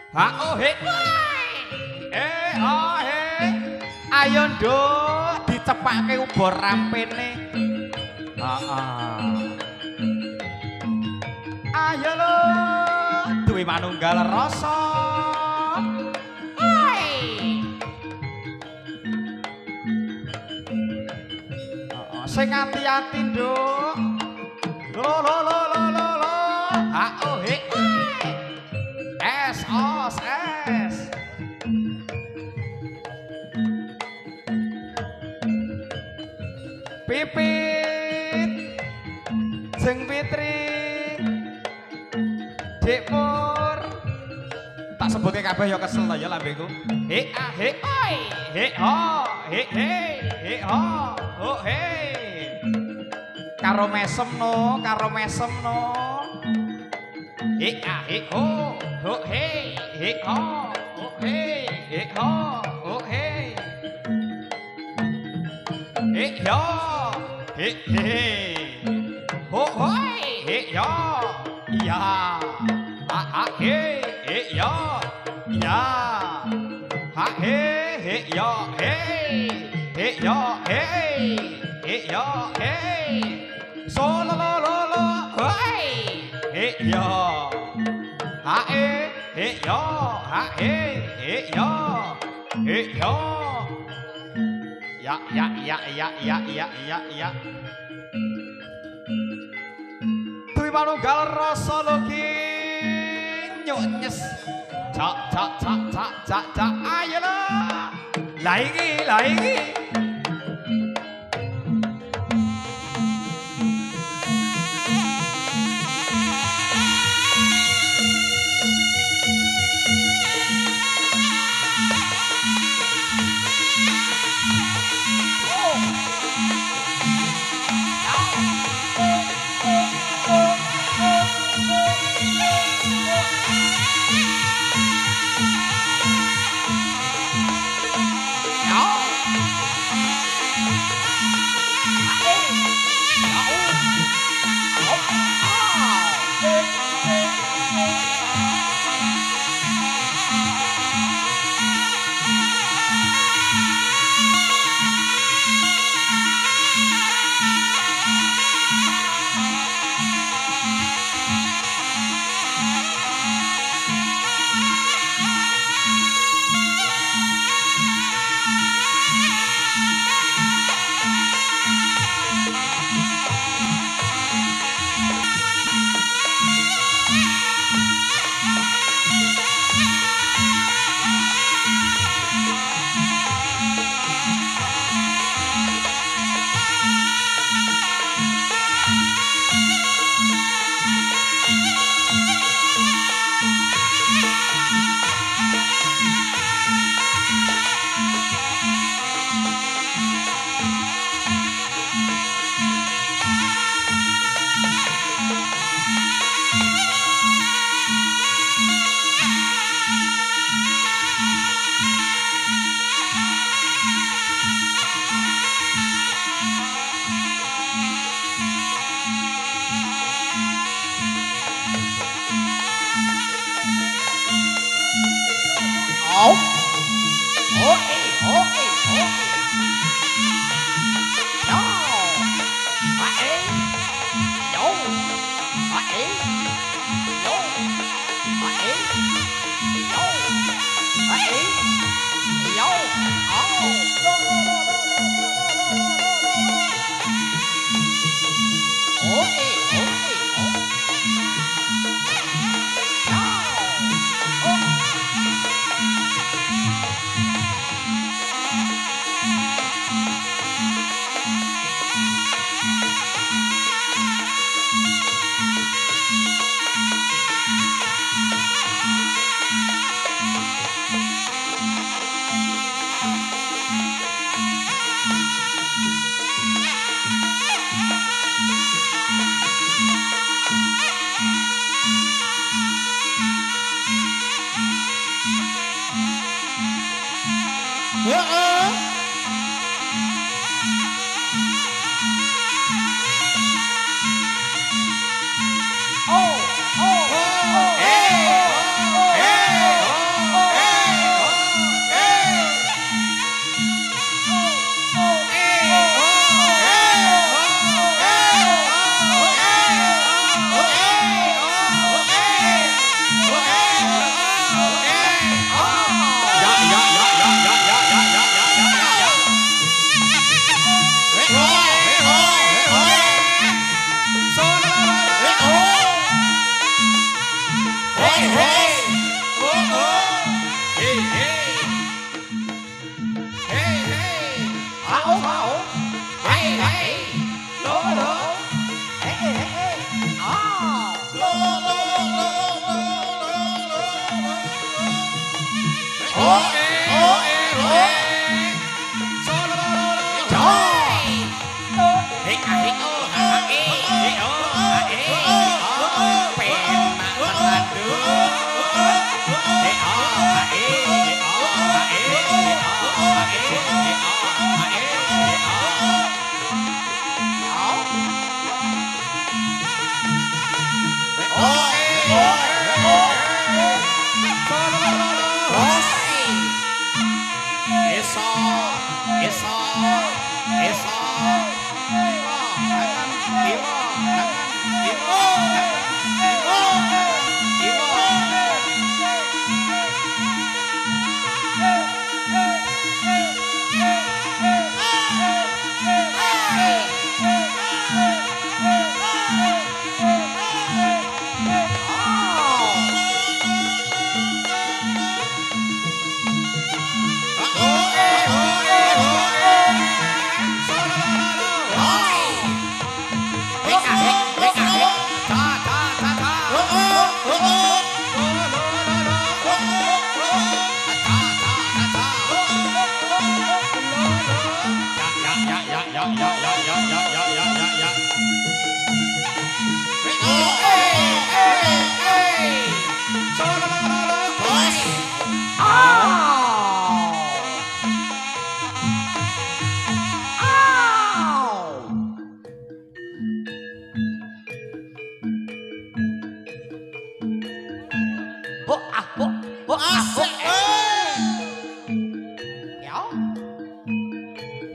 Ha oh he. Oh he. Ayo nduk dicepake ubor rampene. Heeh. Ayo lho duwe manunggal rasa. Oi. Heeh, sing ati-ati nduk. Lo lo lo lo lo lo. Ha oh he. Es os es. Pipit Jeng Fitri Dik Pur tak sebutke kabeh ya kesel ya lambengku. He ah he oi he ho he he ho ho he. Karo mesem no he ah he ho ho he ho ho he ho ho he yo he ho hoi he yo ya ha he yo ya ha he yo he yo he yo he so lo lo lo lo hoi he yo ha he yo ha he yo ya duwe manunggal rasa logi nyonyes cak ayo lah iki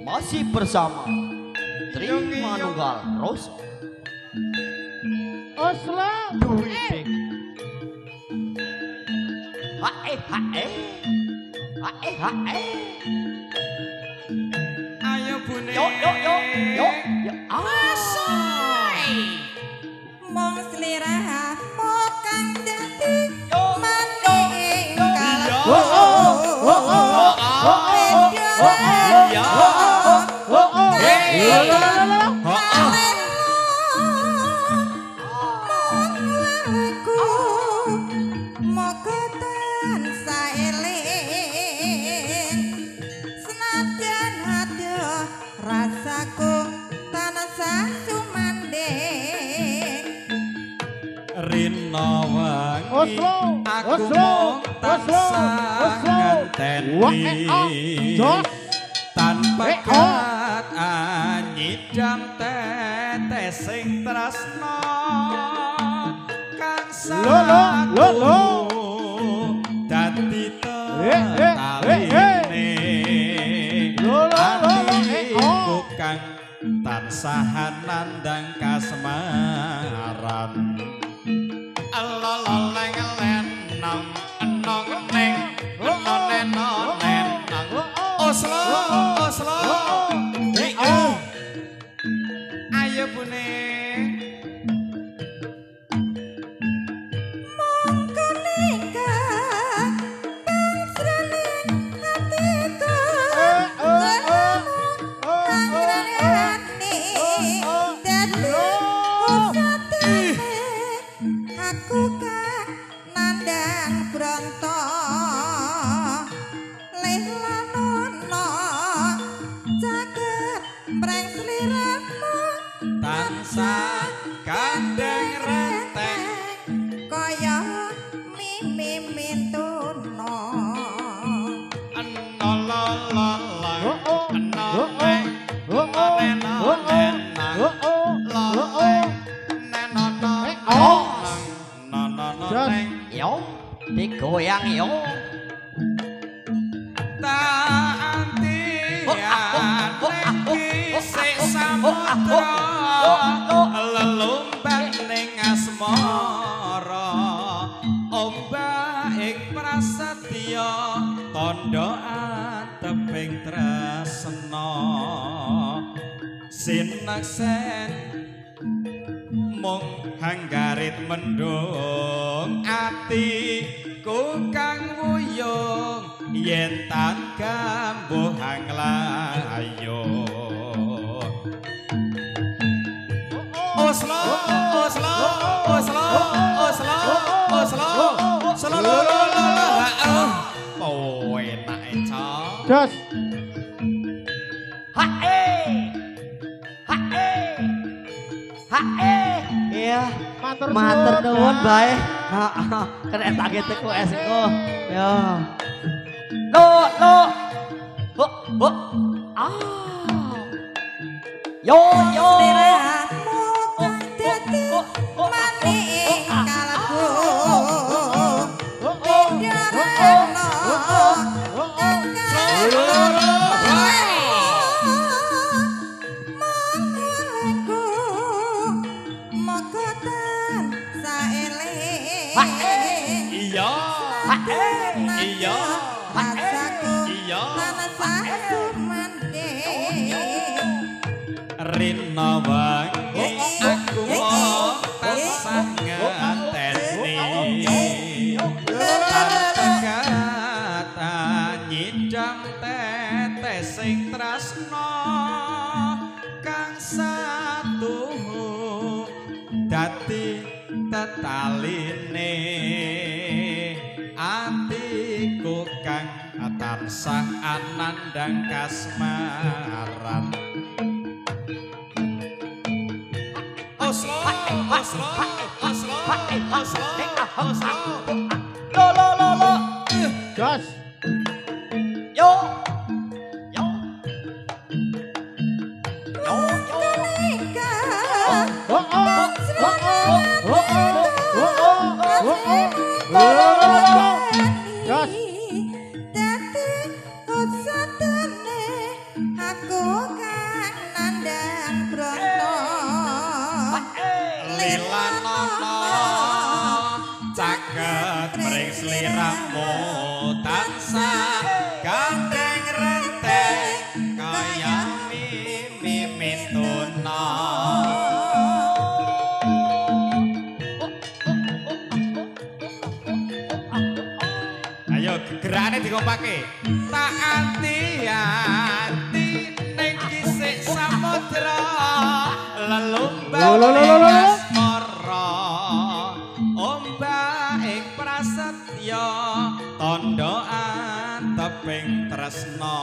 Masih bersama Terima Nunggal Rosa Oslo Hae hae Hae hae Ayo bune Yo yo yo yo yo Asoy mong sliramu kang dadi maning kalaku moga tansah eling senajan ada rasaku tansah sumanding Rina wangi Oslo, aku Oslo, mong Oslo, tansah Oslo. ngenteni Jos. tanpa kat anyidam tetesing tresno kang Lo. dadi Taline. Lo. atiku kang tansah nandang kasmaran alololeng-lenang enong neng enonen Oslo ayo bune mongko nikah pangsraning hatiku aku kan nandang bronto lelanono jagat preng sliramu tansah kandeng renteng kaya mimi mintuno enolololang enoneng enonen loleng nenonong nononeng Yo digoyang yo tanti sik samudra lelumban ning asmara ombak ing prasetya tandha anteping tresna sineksen mung hanggarit mendung atiku kang wuyung yen tan kambuh hanglayo Oslo oh enak cok Jos. Hae iya matur nuwun bae kena tak teku esku ya lo ho ah yo sliramu kang dadi maning kalaku iya iya Rina wangi aku mau tansah nganteni kata nyidam tetesing tresno kang satu dadi tetaline tansah anandang kasmaran. Oslo, Oslo, Oslo, Oslo, Oslo. Lo. Jos. Yo. Yo. Yo. Yo. Jos. Dadi usadane aku kang nandang bronto. Lilanono caket mring sliramu tansah gandeng renteng kaya mimi tuna. Ayo gerane dikompake. Tak anti-anti ning kisik samudra lelumba asmara ombak ing prasetya tandha anteping tresna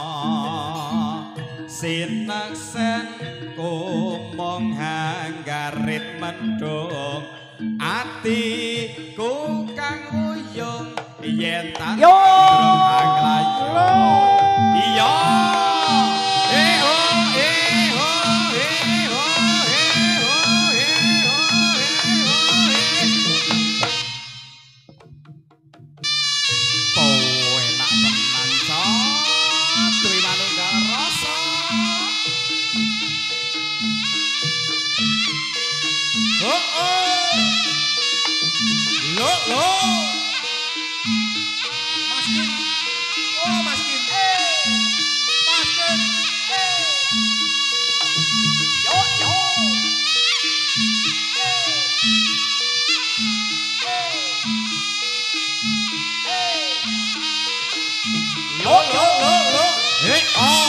sineksen kumong hanggarit mendung atiku kang uyung yen tak Yo. aglayu iya ho enak tenan cok duwe manunggal rasa lo Maskin oh Maskin Maskin Yo. Yo. lo hey oh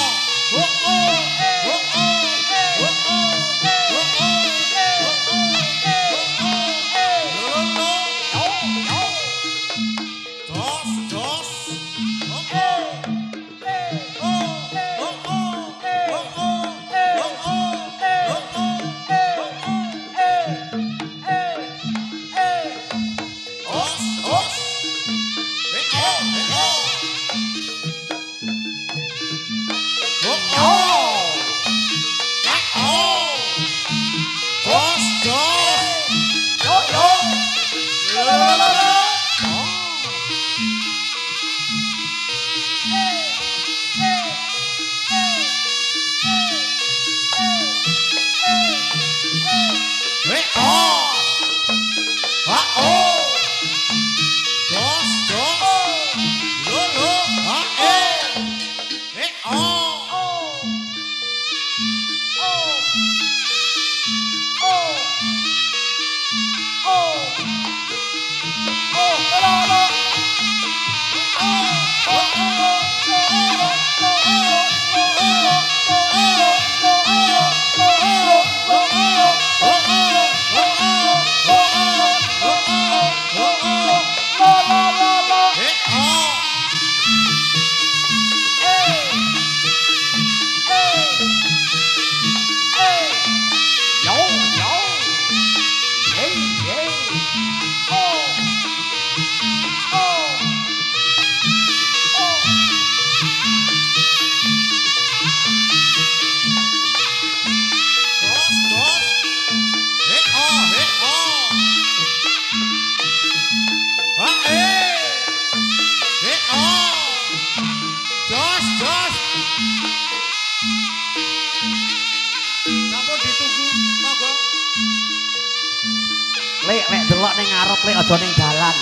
Lek delok ning ngarep lek aja ning dalan.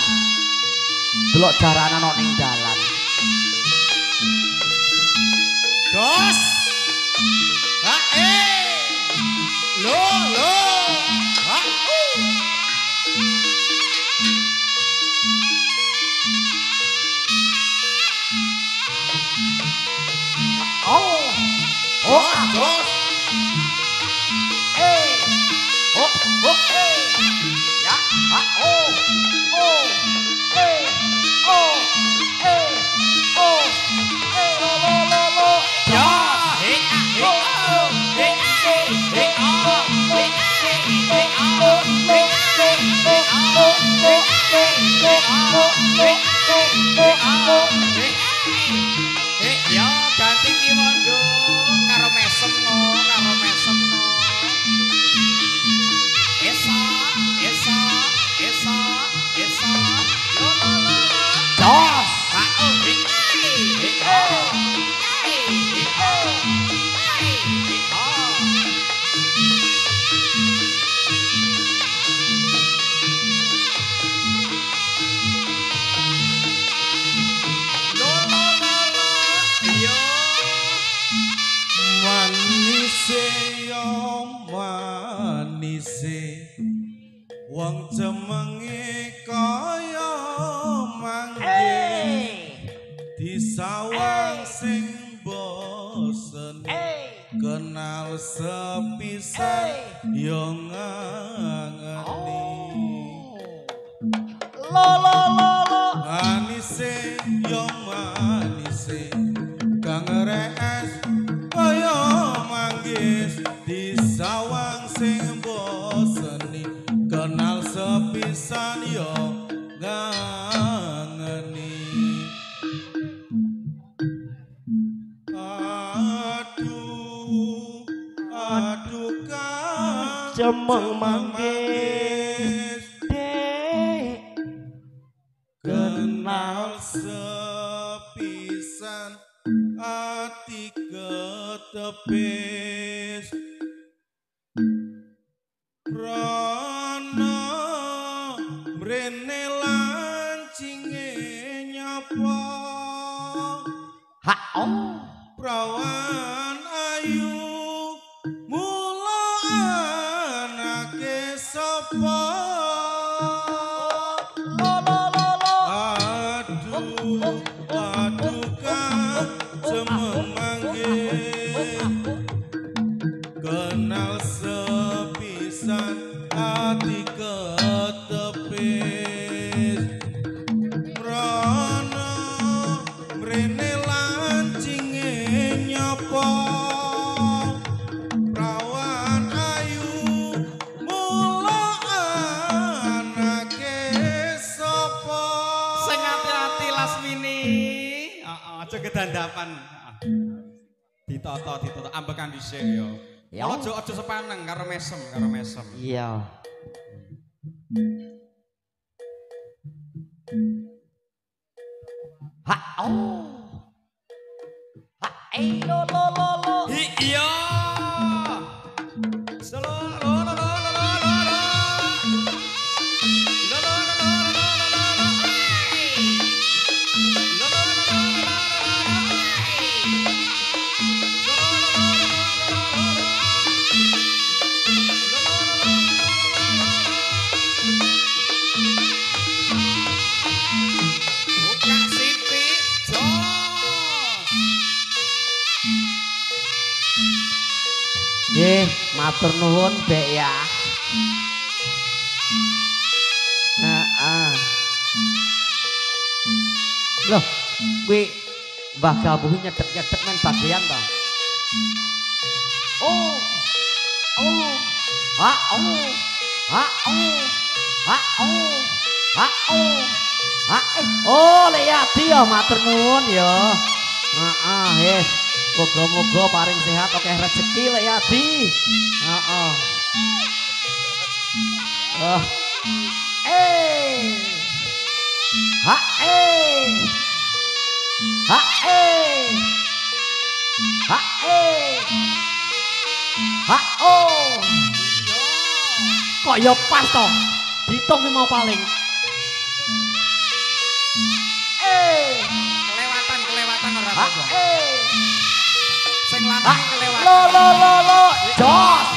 Delok jaranan ana ning dalan. Dos. Ha lo. Ha. Dos. Ya. Yo ganti ki mondo karo mesem no. Esa. Lo. Jos. Manise wong cemenge kaya mangke disawang sing bosen kenal sepisan yo ngangeni Lo manise yo manise kang rees kaya manggis disawang sing boseni kenal sepisan yo ngangeni aduh kan cemeng manggis dek kenal sepisan ati ketepis Rono mrene lancinge nyapa ha prawan ayu mula anake sapa aduh kan cemeng manggis kenal sepisan hati ketepis Rono mrene lancinge nyapa prawan ayu mula anake sapa Sing hati-hati Lasmini. Aja kedandapan. Ditata ambekan dhisik yo. Ya. Aja sepaneng karo mesem. Iya. Ha lo. Iya. Nggih, matur nuwun, Bek ya. Heeh. Loh, kuwi Mbah Gabuh nyedek-nyedek men bagian to. Oh. Oh, Lek Yadi ya matur nuwun ya. Heeh, moga-moga paring sehat akeh rezeki Lek Yadi. Heeh. Kok ya pas to? Ditung mau paling. Kelewatan ora apa-apa. Sing lanang kelewatan. Lo. Jos.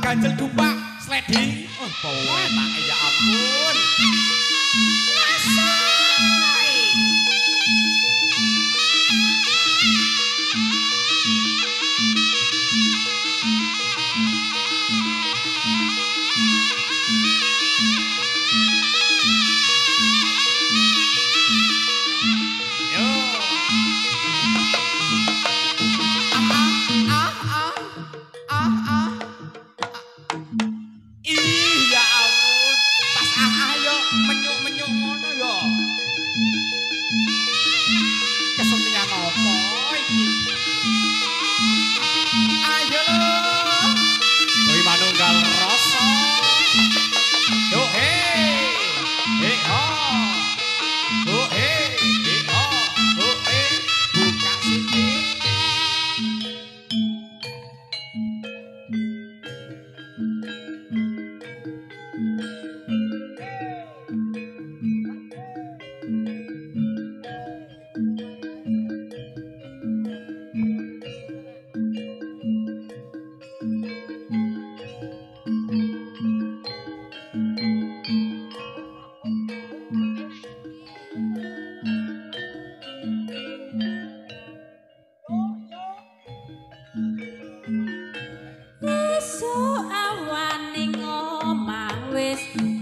Ganjel dupak sliding. Oh, enak ya ampun.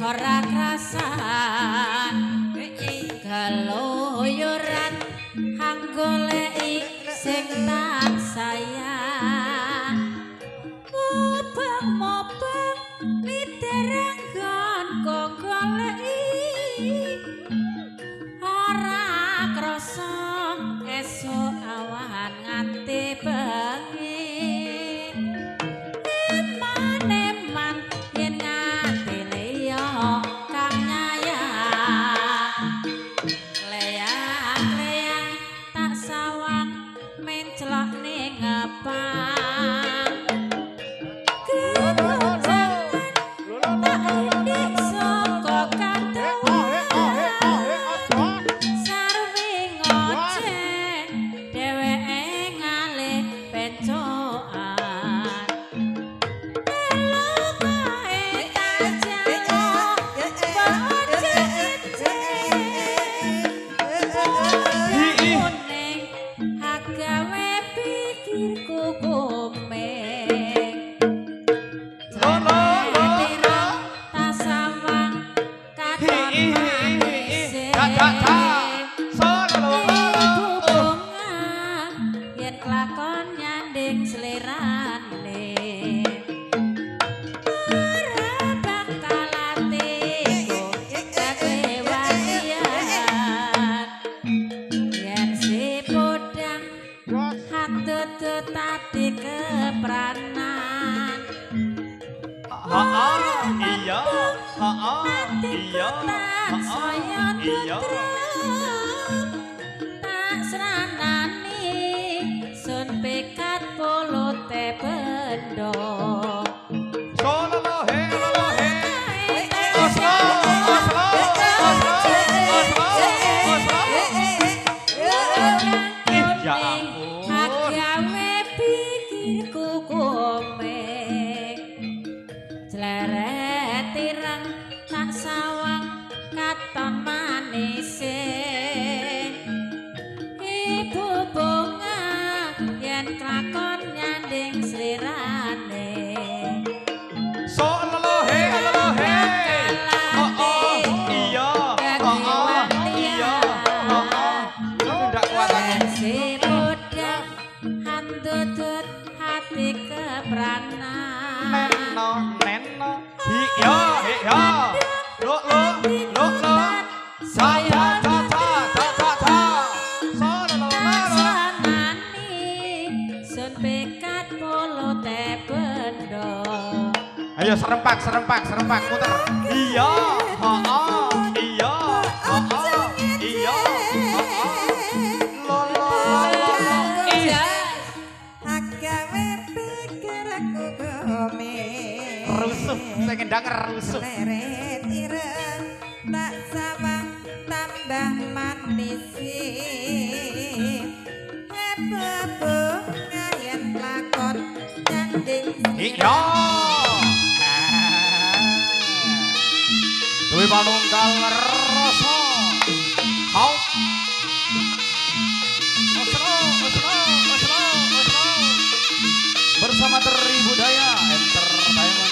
Ora krasan kaloyoran hang goleki sing tak sayang mobang miteranggon kok goleki ora krasa esuk awan nganti bengi eman yen ngati liya kang nyayang leang tak sawang mencelok ning ngepang kemujan tak indik saka kantoran sarwi ngoceh dheweke ngalih pencokan kelakon nyanding selerane ora bakal atiku kekewayan yen si podang hatut tadi kepranan Iya, iya, saya iya. tak seranani sun pekat polote bendo Solo he, Ya ampun. agawe pikirku komeng Sleret tirang tak sawang katon manise Ibu bunga yen kelakon nyanding slirane Solo he, iya, iya, tidak kuat lagi. si podang handutut hati kepranan Neno, iya, lo, saya, sanani sun pekat polo te bendo. Ayo serempak muter. Iya, heeh, iya, heeh, iya, heeh. Lo lo lo lo. Iya. Agawe pikir aku gome. Rusuh, saya ngendang rusuh. Leret ireng tak sawang tambah manis. Bebunga yen lakon nyanding. Iya. Duwe manunggal rasa. Hau. Oslo. Bersama Teri Budaya Entertainment.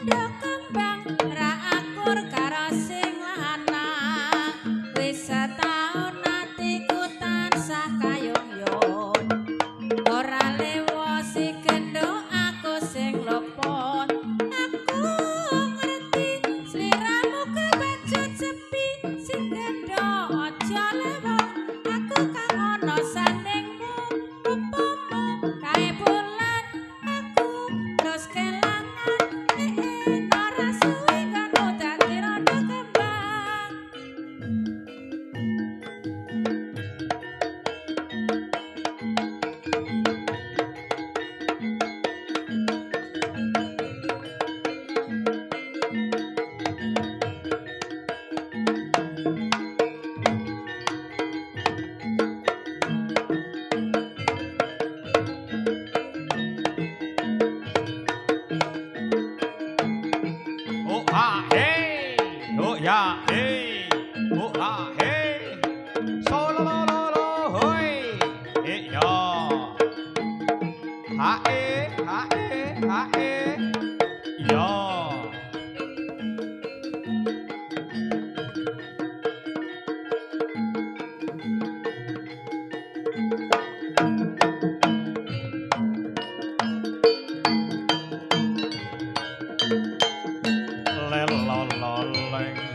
kandha kembang ra akur karo sing lanang wis setaun atiku tansah kayong-yung ora lewo si gendho aku sing lopo aku ngerti sliramu kebacut sepi sing gendho aja lewo aku kang ana sandingmu upamu kae bulan aku terus kelangan ora suwi karo dadi rondo kembang Oh ha hey, oh ya hey, oh ha hey, solo lo lo lo hoy, hey yo, ha yo. Le lo lo leng.